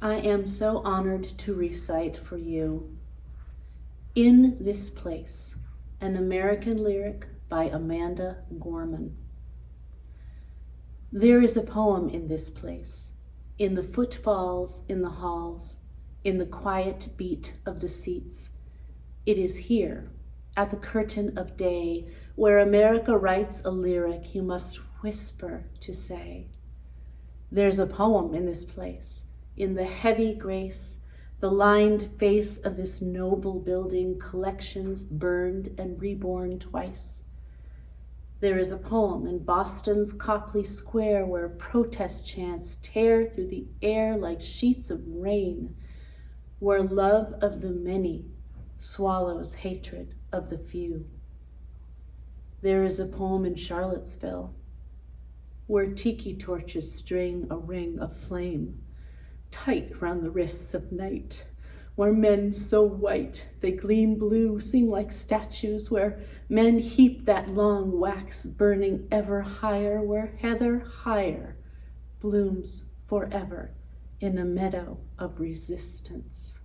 I am so honored to recite for you In This Place, an American lyric by Amanda Gorman. There is a poem in this place, in the footfalls in the halls, in the quiet beat of the seats. It is here, at the curtain of day, where America writes a lyric you must whisper to say. There's a poem in this place, in the heavy grace, the lined face of this noble building, collections burned and reborn twice. There is a poem in Boston's Copley Square where protest chants tear through the air like sheets of rain, where love of the many swallows hatred of the few. There is a poem in Charlottesville where tiki torches string a ring of flame tight round the wrists of night, where men so white they gleam blue seem like statues, where men heap that long wax burning ever higher, where heather higher blooms forever in a meadow of resistance.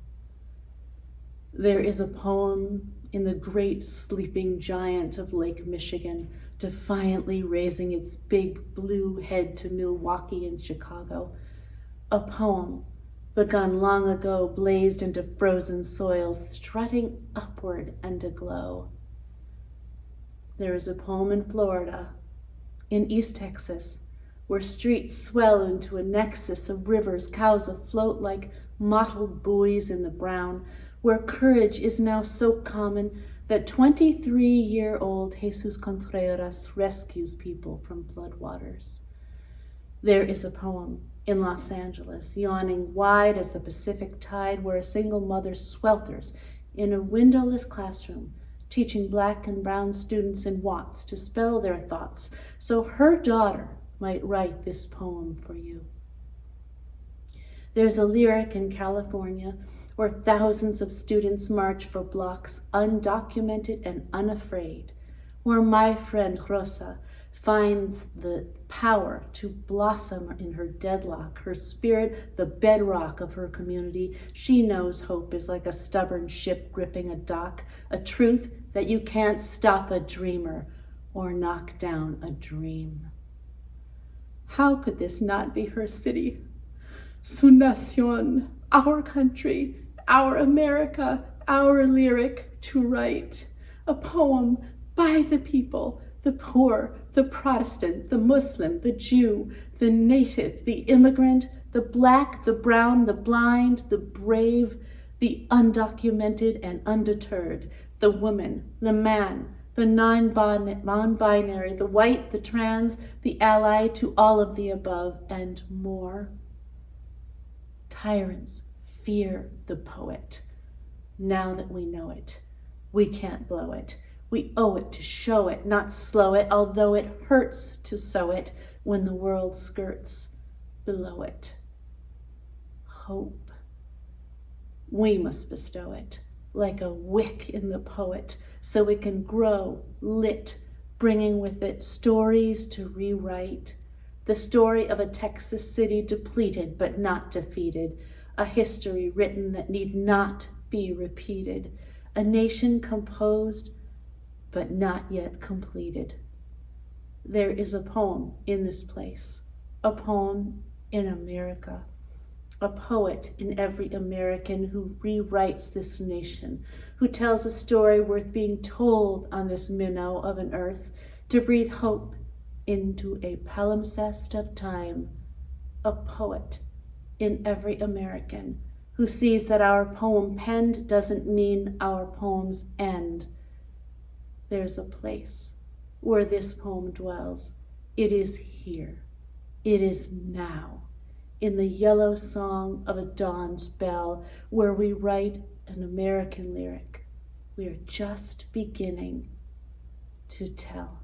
There is a poem in the great sleeping giant of Lake Michigan, defiantly raising its big blue head to Milwaukee and Chicago. A poem begun long ago, blazed into frozen soils, strutting upward and aglow. There is a poem in Florida, in East Texas, where streets swell into a nexus of rivers, cows afloat like mottled buoys in the brown, where courage is now so common that 23-year-old Jesus Contreras rescues people from floodwaters. There is a poem in Los Angeles, yawning wide as the Pacific tide, where a single mother swelters in a windowless classroom, teaching Black and brown students in Watts to spell their thoughts so her daughter might write this poem for you. There's a lyric in California where thousands of students march for blocks, undocumented and unafraid, where my friend Rosa finds the power to blossom in her deadlock, her spirit the bedrock of her community. She knows hope is like a stubborn ship gripping a dock, a truth that you can't stop a dreamer or knock down a dream. How could this not be her city? Su nación, our country, our America, our lyric to write. A poem by the people, the poor, the Protestant, the Muslim, the Jew, the native, the immigrant, the Black, the brown, the blind, the brave, the undocumented and undeterred, the woman, the man, the non-binary, the white, the trans, the ally to all of the above and more. Tyrants fear the poet. Now that we know it, we can't blow it. We owe it to show it, not slow it, although it hurts to sow it when the world skirts below it. Hope. We must bestow it like a wick in the poet so it can grow lit, bringing with it stories to rewrite. The story of a Texas city depleted but not defeated, a history written that need not be repeated, a nation composed but not yet completed. There is a poem in this place, a poem in America, a poet in every American who rewrites this nation, who tells a story worth being told on this minnow of an earth, to breathe hope into a palimpsest of time, a poet in every American who sees that our poem penned doesn't mean our poems end. There's a place where this poem dwells. It is here. It is now, in the yellow song of a dawn's bell, where we write an American lyric we are just beginning to tell.